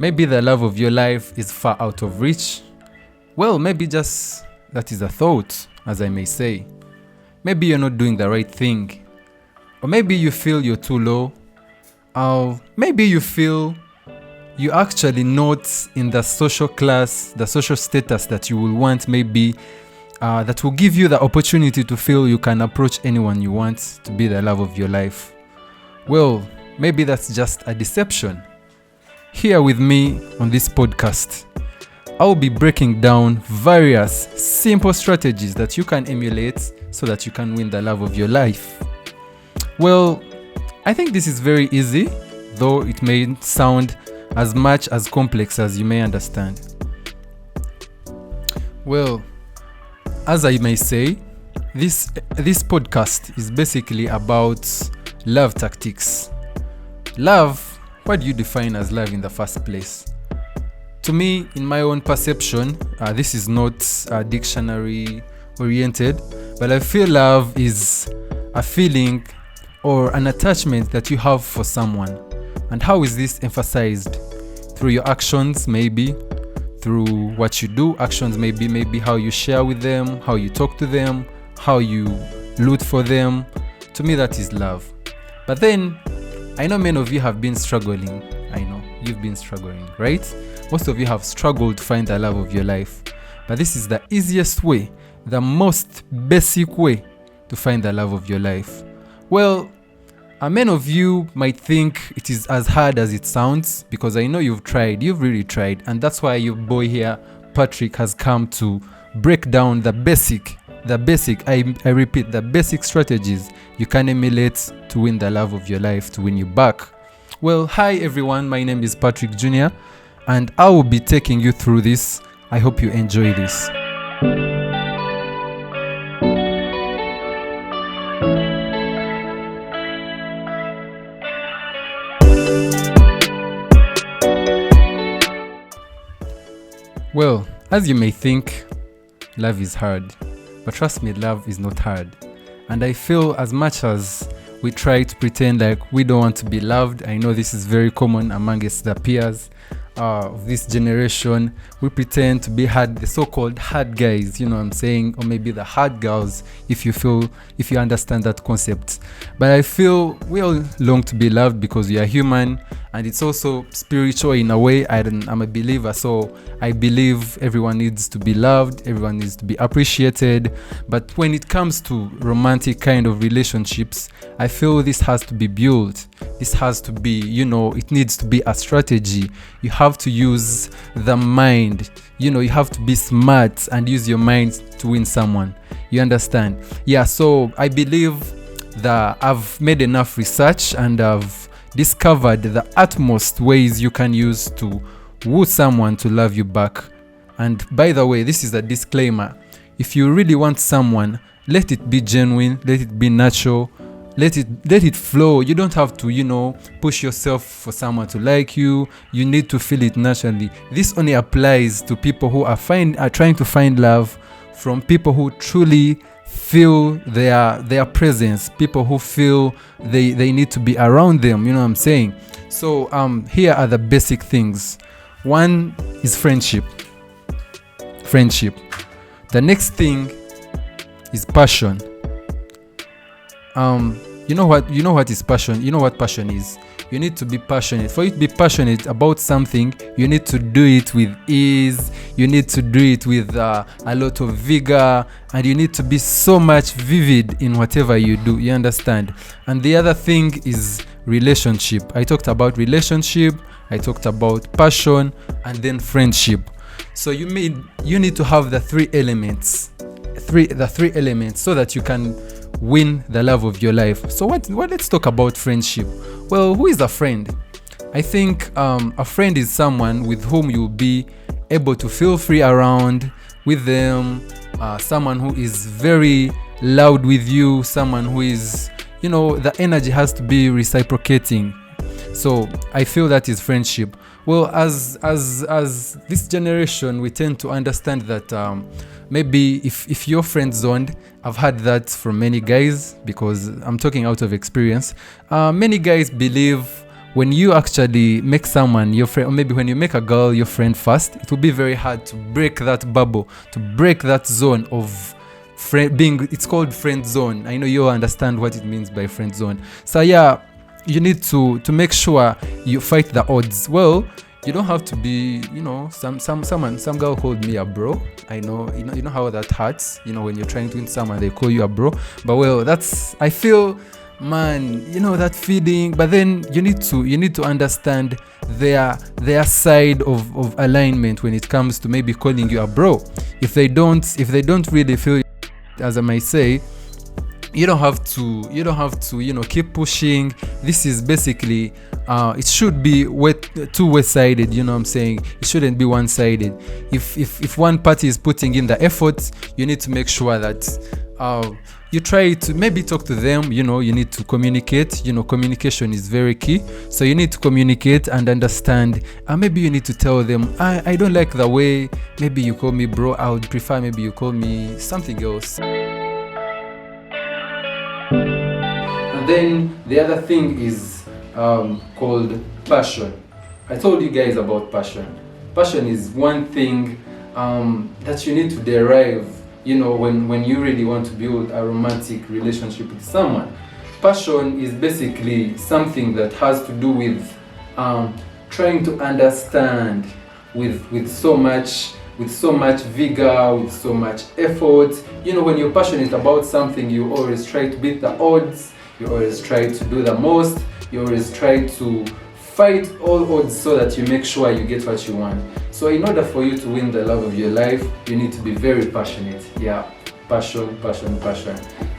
Maybe the love of your life is far out of reach. Well, maybe just that is a thought, as I may say. Maybe you're not doing the right thing. Or maybe you feel you're too low. Or maybe you feel you're actually not in the social class, the social status that you will want, maybe that will give you the opportunity to feel you can approach anyone you want to be the love of your life. Well, maybe that's just a deception. Here with me on this podcast, I'll be breaking down various simple strategies that you can emulate so that you can win the love of your life. Well, I think this is very easy, though it may sound as much as complex as you may understand. Well, as I may say, this podcast is basically about love tactics. Love, what do you define as love in the first place? To me, in my own perception, this is not dictionary oriented, but I feel love is a feeling or an attachment that you have for someone. And how is this emphasized? Through your actions, maybe. Through what you do, actions maybe how you share with them, how you talk to them, how you loot for them. To me, that is love. But then, I know many of you have been struggling. I know, you've been struggling, right? Most of you have struggled to find the love of your life. But this is the easiest way, the most basic way to find the love of your life. Well, many of you might think it is as hard as it sounds, because I know you've really tried, and that's why your boy here, Patrick, has come to break down the basic, I repeat, the basic strategies you can emulate to win the love of your life, to win you back. Well, hi everyone, my name is Patrick Jr., and I will be taking you through this. I hope you enjoy this. Well, as you may think, love is hard. But trust me, love is not hard. And I feel as much as we try to pretend like we don't want to be loved, I know this is very common amongst the peers of this generation. We pretend to be the so-called hard guys, you know what I'm saying? Or maybe the hard girls, if you understand that concept. But I feel we all long to be loved because we are human, and it's also spiritual in a way. I'm a believer, so I believe everyone needs to be loved, everyone needs to be appreciated. But when it comes to romantic kind of relationships, I feel this has to be built. This has to be, it needs to be a strategy. You have to use the mind. You have to be smart and use your mind to win someone. You understand? Yeah, so I believe that I've made enough research and I've discovered the utmost ways you can use to woo someone to love you back. And by the way, this is a disclaimer. If you really want someone, let it be genuine, let it be natural, let it flow. You don't have to, push yourself for someone to like you. You need to feel it naturally. This only applies to people who are trying to find love from people who truly feel their presence, people who feel they need to be around them, you know what I'm saying? So here are the basic things. One is friendship. The next thing is passion. You know what is passion? You know what passion is. You need to be passionate. For you to be passionate about something, you need to do it with ease. You need to do it with a lot of vigor, and you need to be so much vivid in whatever you do. You understand? And the other thing is relationship. I talked about relationship, I talked about passion, and then friendship. So you need to have the three elements so that you can win the love of your life. So let's talk about friendship. Well, who is a friend? I think a friend is someone with whom you'll be able to feel free around with them, someone who is very loud with you, someone who is, the energy has to be reciprocating. So I feel that is friendship. Well, as this generation, we tend to understand that maybe if you're friend zoned, I've had that from many guys because I'm talking out of experience. Many guys believe when you actually make someone your friend, or maybe when you make a girl your friend first, it will be very hard to break that bubble, to break that zone of it's called friend zone. I know you understand what it means by friend zone. So yeah, you need to make sure you fight the odds. Well, you don't have to be, some girl called me a bro. I know, you know how that hurts, when you're trying to win someone, they call you a bro. But well, I feel, man, that feeling. But then you need to understand their side of alignment when it comes to maybe calling you a bro. If they don't really feel, as I might say, you don't have to keep pushing. This is basically it should be two-way sided. You know what I'm saying? It shouldn't be one-sided. If one party is putting in the effort, you need to make sure that you try to maybe talk to them. You need to communicate. Communication is very key. So you need to communicate and understand. Maybe you need to tell them, I don't like the way maybe you call me bro. I would prefer maybe you call me something else. And then the other thing is called passion. I told you guys about passion. Passion is one thing that you need to derive, when you really want to build a romantic relationship with someone. Passion is basically something that has to do with trying to understand with so much vigor, with so much effort. When you're passionate about something, you always try to beat the odds, you always try to do the most, you always try to fight all odds so that you make sure you get what you want. So in order for you to win the love of your life, you need to be very passionate. Yeah, passion.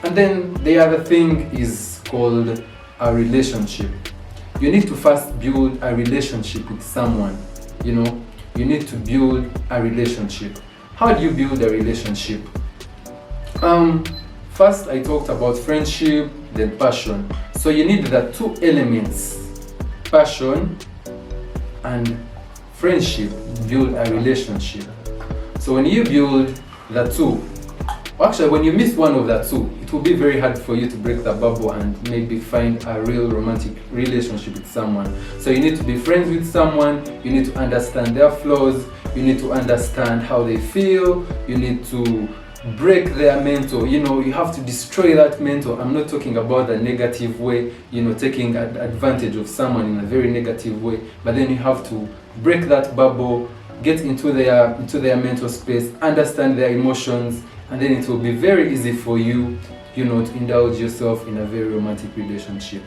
And then the other thing is called a relationship. You need to first build a relationship with someone. You need to build a relationship. How do you build a relationship? First I talked about friendship, then passion. So you need the two elements, passion and friendship, build a relationship. So when you build the two, actually when you miss one of the two, it will be very hard for you to break the bubble and maybe find a real romantic relationship with someone. So you need to be friends with someone, you need to understand their flaws, you need to understand how they feel, you need to break their mental, you have to destroy that mental. I'm not talking about the negative way, taking advantage of someone in a very negative way, but then you have to break that bubble, get into their mental space, understand their emotions, and then it will be very easy for you, to indulge yourself in a very romantic relationship.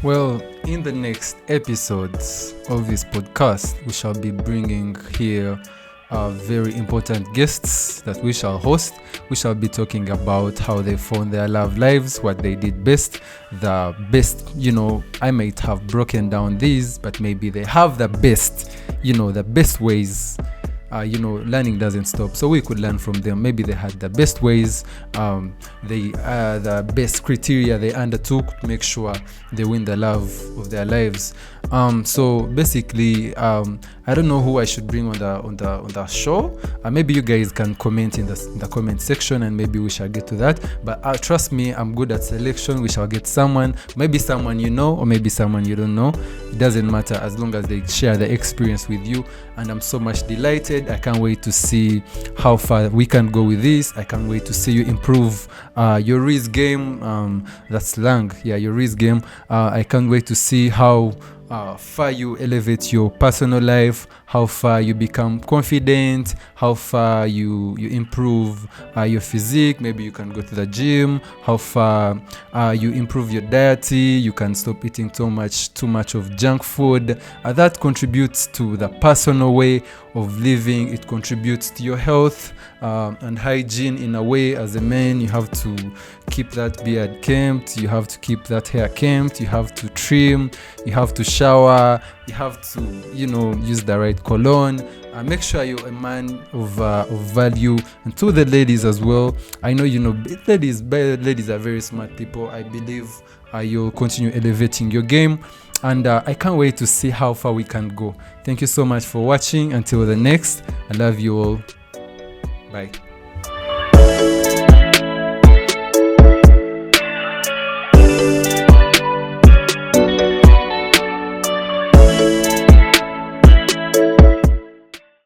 Well, in the next episodes of this podcast, we shall be bringing here very important guests that we shall host. We shall be talking about how they found their love lives, what they did best, the best, I might have broken down these, but maybe they have the best, the best ways. Learning doesn't stop, so we could learn from them. Maybe they had the best ways, the best criteria they undertook to make sure they win the love of their lives. So basically, I don't know who I should bring on the show. Maybe you guys can comment in the comment section, and maybe we shall get to that. But trust me, I'm good at selection. We shall get someone, maybe someone you know, or maybe someone you don't know. It doesn't matter as long as they share the experience with you. And I'm so much delighted. I can't wait to see how far we can go with this. I can't wait to see you improve your Riz game. That's slang. Yeah, your Riz game. I can't wait to see how far you elevate your personal life, how far you become confident, how far you improve your physique. Maybe you can go to the gym, how far you improve your diet. You can stop eating too much of junk food. That contributes to the personal way of living. It contributes to your health and hygiene. In a way, as a man, you have to keep that beard kempt, you have to keep that hair kempt, you have to trim, you have to shower, you have to use the right cologne. Make sure you're a man of value. And to the ladies as well, I know ladies are very smart people. I believe you'll continue elevating your game. And I can't wait to see how far we can go. Thank you so much for watching. Until the next, I love you all. Bye.